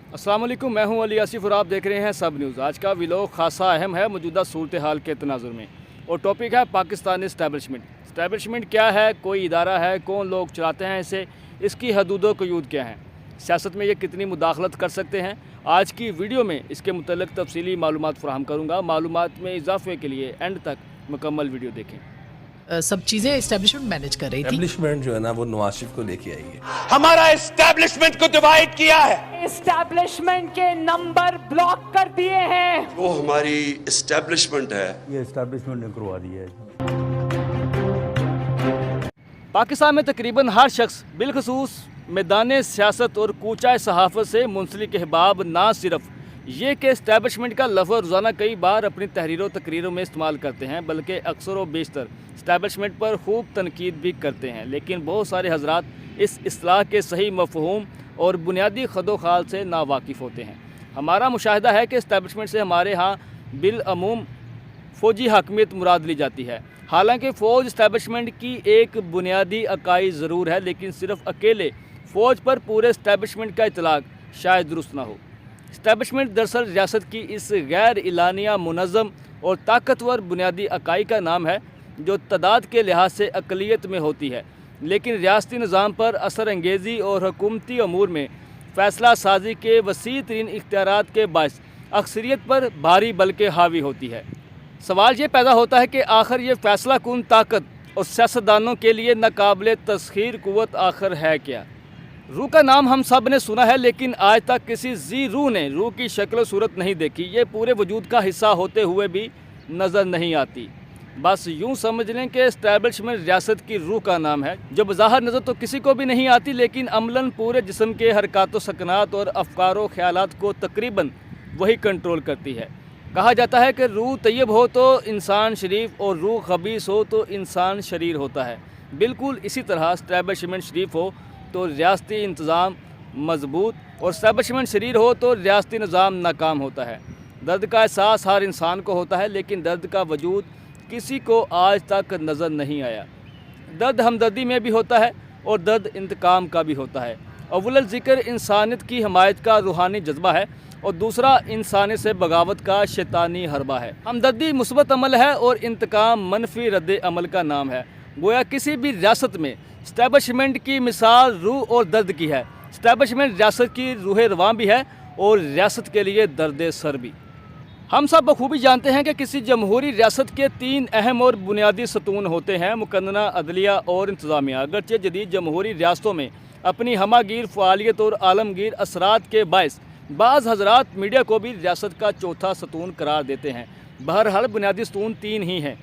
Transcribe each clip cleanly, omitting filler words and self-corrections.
अस्सलाम वालेकुम, मैं हूं अली आसिफ और आप देख रहे हैं सब न्यूज़। आज का व्लॉग खासा अहम है मौजूदा सूरत हाल के तनाजुर में, और टॉपिक है पाकिस्तानी इस्टेब्लिशमेंट। इस्टेब्लिशमेंट क्या है, कोई इदारा है, कौन लोग चलाते हैं इसे, इसकी हदूद क़यूद क्या हैं, सियासत में ये कितनी मुदाखलत कर सकते हैं। आज की वीडियो में इसके मुतल्लिक़ तफसीली मालूमात फराहम करूँगा। मालूमात में इजाफे के लिए एंड तक मुकम्मल वीडियो देखें। सब चीजें एस्टेब्लिशमेंट मैनेज कर रही थी। एस्टेब्लिशमेंट जो है ना वो नवाज शरीफ को लेके आई है। हमारा एस्टेब्लिशमेंट को डिवाइड किया है, एस्टेब्लिशमेंट के नंबर ब्लॉक कर दिए हैं। वो हमारी एस्टेब्लिशमेंट है, ये एस्टेब्लिशमेंट ने करवा दिया है। पाकिस्तान में तकरीबन हर शख्स बिलखसूस मैदान सियासत और कूचाए सहाफ़त से मुंसलिक अहबाब ना सिर्फ ये कि इस्टेब्लिशमेंट का लफ्ज़ रोज़ाना कई बार अपनी तहरीरों तकरीरों में इस्तेमाल करते हैं, बल्कि अक्सर व बेशतर इस्टेब्लिशमेंट पर खूब तनकीद भी करते हैं। लेकिन बहुत सारे हजरात इस इस्लाह के सही मफ़हूम और बुनियादी खदोखाल से नावाकिफ़ होते हैं। हमारा मुशाहिदा है कि इस्टेब्लिशमेंट से हमारे यहाँ बिलअमूम फ़ौजी हाकमियत मुराद ली जाती है। हालांकि फ़ौज इस्टेब्लिशमेंट की एक बुनियादी इकाई ज़रूर है, लेकिन सिर्फ अकेले फ़ौज पर पूरे इस्टेब्लिशमेंट का इतलाक़ शायद दुरुस्त ना हो। इस्टेब्लिशमेंट दरअसल रियासत की इस गैर इलानिया मुनज़्ज़म और ताकतवर बुनियादी इकाई का नाम है, जो तादाद के लिहाज से अक़लियत में होती है, लेकिन रियासती निज़ाम पर असर अंगेज़ी और हुकूमती अमूर में फ़ैसला साजी के वसी तरीन इख्तियारात के बायस अक्सरियत पर भारी बल्कि हावी होती है। सवाल ये पैदा होता है कि आखिर ये फ़ैसला कुन ताकत और सियासतदानों के लिए नाकाबिल तस्खीर क़ुव्वत आखिर है क्या। रूह का नाम हम सब ने सुना है, लेकिन आज तक किसी जी रूह ने रूह की शक्ल सूरत नहीं देखी। ये पूरे वजूद का हिस्सा होते हुए भी नज़र नहीं आती। बस यूँ समझ लें कि इस्टेब्लिशमेंट रियासत की रूह का नाम है, जो बज़ाहिर नज़र तो किसी को भी नहीं आती, लेकिन अमलन पूरे जिस्म के हरकत व सकनात और अफकार व ख्यालात को तकरीबन वही कंट्रोल करती है। कहा जाता है कि रूह तैयब हो तो इंसान शरीफ और रूह खबीस हो तो इंसान शरीर होता है। बिल्कुल इसी तरह इस्टेब्लिशमेंट शरीफ हो तो रियासती इंतज़ाम मजबूत, और इस्टेब्लिशमेंट शरीर हो तो रियासती निज़ाम नाकाम होता है। दर्द का एहसास हर इंसान को होता है, लेकिन दर्द का वजूद किसी को आज तक नज़र नहीं आया। दर्द हमदर्दी में भी होता है और दर्द इंतकाम का भी होता है। अव्वल ज़िक्र इंसानियत की हमायत का रूहानी जज्बा है, और दूसरा इंसानी से बगावत का शैतानी हरबा है। हमदर्दी मुस्बत अमल है और इंतकाम मनफी रद्द अमल का नाम है। गोया किसी भी रियासत में इस्टेब्लिशमेंट की मिसाल रूह और दर्द की है। इस्टेब्लिशमेंट रियासत की रूह रवां भी है और रियासत के लिए दर्द सर भी। हम सब बखूबी जानते हैं कि किसी जमहूरी रियासत के तीन अहम और बुनियादी सतून होते हैं, मुकन्ना, अदलिया और इंतज़ामिया। अगरचे जदीद जमहूरी रियासतों में अपनी हमागीर फ़आलियत और आलमगीर असरात के बायस बाज़ हजरात मीडिया को भी रियासत का चौथा सतून करार देते हैं। बहरहाल बुनियादी सतून तीन ही हैं।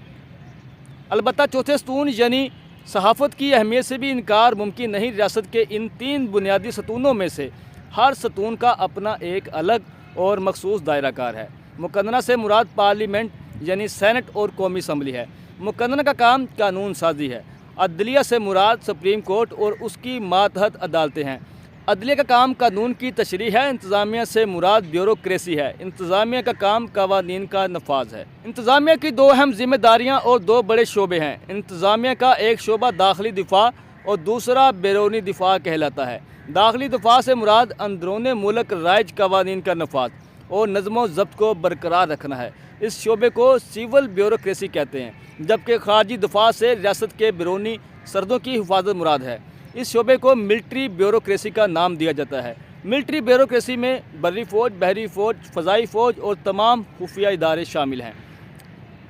अलबत्ता चौथे सतून यानी सहाफ़त की अहमियत से भी इनकार मुमकिन नहीं। रियासत के इन तीन बुनियादी सतूनों में से हर सतून का अपना एक अलग और मखसूस दायरा कार है। मुकन्ना से मुराद पार्लियामेंट यानी सेनेट और कौमी असम्बली है। मुकन्ना का काम कानून साजी है। अदलिया से मुराद सुप्रीम कोर्ट और उसकी मातहत अदालतें हैं। अदलिया का काम कानून की तशरीह है। इंतज़ामिया से मुराद ब्यूरोक्रेसी है। इंतज़ामिया का काम कवानीन का नफाज है। इंतज़ामिया की दो अहम जिम्मेदारियाँ और दो बड़े शोबे हैं। इंतज़ामिया का एक शोबा दाखिली दिफा और दूसरा बैरूनी दिफा कहलाता है। दाखिली दिफा से मुराद अंदरून मुल्क राइज कवानीन का नफाज और नज़्म ज़ब्त को बरकरार रखना है। इस शोबे को सिविल ब्यूरोक्रेसी कहते हैं, जबकि खारजी दिफा से रियासत के बैरूनी सरहदों की हिफाजत मुराद है। इस शोबे को मिलिट्री ब्यूरोक्रेसी का नाम दिया जाता है। मिलिट्री ब्यूरोक्रेसी में बर्री फ़ौज, बहरी फ़ौज, फ़ज़ाई फ़ौज और तमाम खुफिया इदारे शामिल हैं।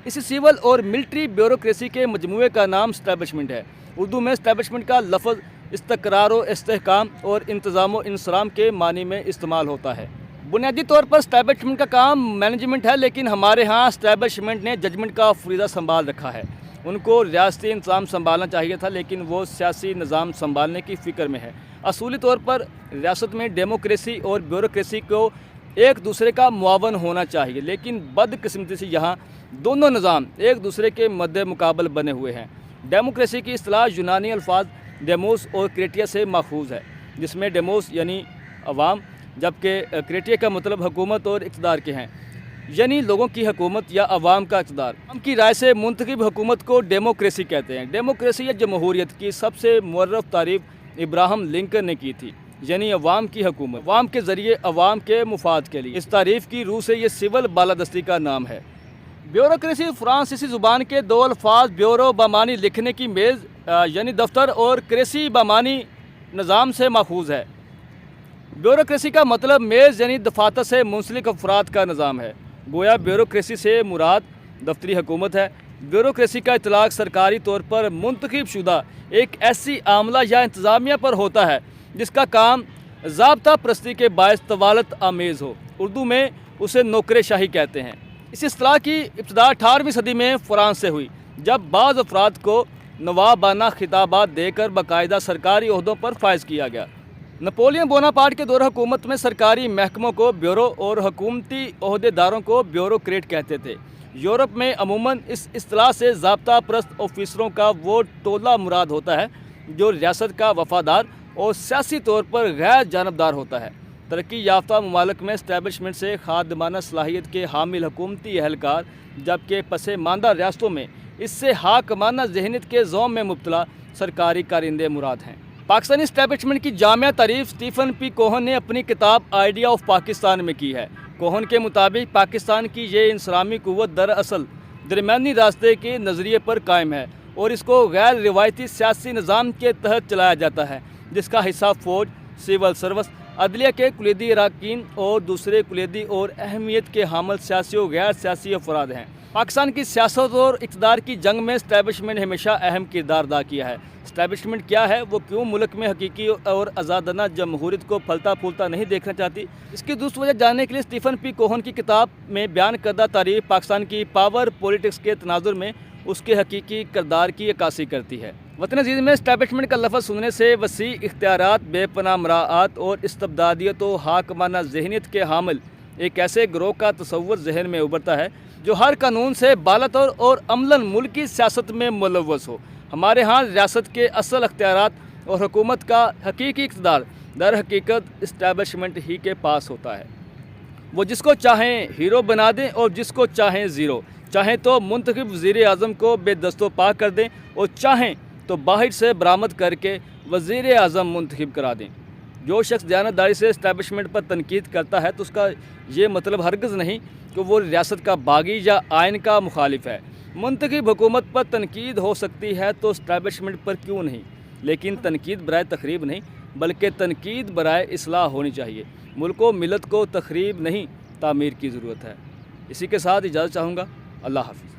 इस सिविल और मिलिट्री ब्यूरोक्रेसी के मजमूए का नाम इस्टेब्लिशमेंट है। उर्दू में इस्टेब्लिशमेंट का लफ्ज़ इस्तक़रार व इस्तेहकाम और इंतज़ाम व इंसराम के मानी में इस्तेमाल होता है। बुनियादी तौर पर इस्टेब्लिशमेंट का काम मैनेजमेंट है, लेकिन हमारे यहाँ इस्टेब्लिशमेंट ने जजमेंट का फरीज़ा संभाल रखा है। उनको रियासती इंतज़ाम संभालना चाहिए था, लेकिन वो सियासी निज़ाम संभालने की फ़िक्र में है। असूली तौर पर रियासत में डेमोक्रेसी और ब्यूरोक्रेसी को एक दूसरे का मुआवन होना चाहिए, लेकिन बदकिस्मती से यहाँ दोनों निज़ाम एक दूसरे के मद्दे मुकाबल बने हुए हैं। डेमोक्रेसी की इस्तिलाह यूनानी अल्फाज डेमोस और क्रेटिया से माखूज़ है, जिसमें डेमोस यानी अवाम, जबकि क्रेटिया का मतलब हुकूमत और इक़्तिदार के हैं, यानी लोगों की हुकूमत या अवाम का इक़्तिदार। अवाम की राय से मुंतखब हुकूमत को डेमोक्रेसी कहते हैं। डेमोक्रेसी या जमहूरियत की सबसे मुअर्रफ तारीफ़ इब्राहम लिंकन ने की थी। یعنی عوام کی حکومت، عوام کے ذریعے عوام کے مفاد کے لیے۔ اس تعریف کی روح سے یہ سول بالادستی کا نام ہے۔ بیوروکریسی فرانسیسی زبان کے دو الفاظ بیورو بامانی لکھنے کی میز یعنی دفتر اور کریسی بامانی نظام سے ماخوذ ہے۔ بیوروکریسی کا مطلب میز یعنی دفاتر سے منسلک افراد کا نظام ہے۔ گویا بیوروکریسی سے مراد دفتری حکومت ہے۔ بیوروکریسی کا اطلاق سرکاری طور پر منتخب شدہ ایک ایسی عاملہ یا انتظامیہ پر ہوتا ہے جس کا کام ضابطہ پرستی کے باعث طوالت آمیز ہو۔ اردو میں اسے نوکر شاہی کہتے ہیں۔ اس اصطلاح کی ابتدا 18ویں صدی میں فرانس سے ہوئی، جب بعض افراد کو نوابانہ خطابات دے کر باقاعدہ سرکاری عہدوں پر فائز کیا گیا۔ نپولین بوناپارٹ کے دور حکومت میں سرکاری محکموں کو بیورو اور حکومتی عہدے داروں کو بیوروکریٹ کہتے تھے۔ یورپ میں عموماً اس اصطلاح سے ضابطہ پرست آفیسروں کا وہ ٹولہ مراد ہوتا ہے جو ریاست کا وفادار اور سیاسی طور پر غیر جانبدار ہوتا ہے۔ ترقی یافتہ ممالک میں اسٹیبلشمنٹ سے خادمانہ صلاحیت کے حامل حکومتی اہلکار، جبکہ پس ماندہ ریاستوں میں اس سے حاکمانہ ذہنیت کے زوم میں مبتلا سرکاری کارندے مراد ہیں۔ پاکستانی اسٹیبلشمنٹ کی جامع تعریف اسٹیفن پی کوہن نے اپنی کتاب آئیڈیا آف پاکستان میں کی ہے۔ کوہن کے مطابق پاکستان کی یہ انصرامی قوت دراصل درمیانی راستے کے نظریے پر قائم ہے اور اس کو غیر روایتی سیاسی نظام کے تحت چلایا جاتا ہے، جس کا حصہ فوج، سول سروس، عدلیہ کے کلیدی اراکین اور دوسرے کلیدی اور اہمیت کے حامل سیاسی و غیر سیاسی افراد ہیں۔ پاکستان کی سیاست اور اقتدار کی جنگ میں اسٹیبلشمنٹ ہمیشہ اہم کردار ادا کیا ہے۔ اسٹیبلشمنٹ کیا ہے، وہ کیوں ملک میں حقیقی اور آزادانہ جمہوریت کو پھلتا پھولتا نہیں دیکھنا چاہتی، اس کی دوسری وجہ جاننے کے لیے اسٹیفن پی کوہن کی کتاب میں بیان کردہ تعریف پاکستان کی پاور پولیٹکس کے تناظر میں اس کے حقیقی کردار کی عکاسی کرتی ہے۔ وطن عزیز میں اسٹیبلشمنٹ کا لفظ سننے سے وسیع اختیارات، بے پناہ مراعات اور استبدادیت و حاکمانہ ذہنیت کے حامل ایک ایسے گروہ کا تصور ذہن میں ابھرتا ہے جو ہر قانون سے بالاتر اور عملاً ملکی سیاست میں ملوث ہو۔ ہمارے ہاں ریاست کے اصل اختیارات اور حکومت کا حقیقی اقتدار در حقیقت اسٹیبلشمنٹ ہی کے پاس ہوتا ہے۔ وہ جس کو چاہیں ہیرو بنا دیں اور جس کو چاہیں زیرو، چاہیں تو منتخب وزیر اعظم کو بے دست و پا کر دیں اور چاہیں تو باہر سے برآمد کر کے وزیر اعظم منتخب کرا دیں۔ جو شخص دیانتداری سے اسٹیبلشمنٹ پر تنقید کرتا ہے تو اس کا یہ مطلب ہرگز نہیں کہ وہ ریاست کا باغی یا آئین کا مخالف ہے۔ منتخب حکومت پر تنقید ہو سکتی ہے تو اسٹیبلشمنٹ پر کیوں نہیں، لیکن تنقید برائے تخریب نہیں بلکہ تنقید برائے اصلاح ہونی چاہیے۔ ملک و ملت کو تخریب نہیں تعمیر کی ضرورت ہے۔ اسی کے ساتھ اجازت چاہوں گا۔ اللہ حافظ۔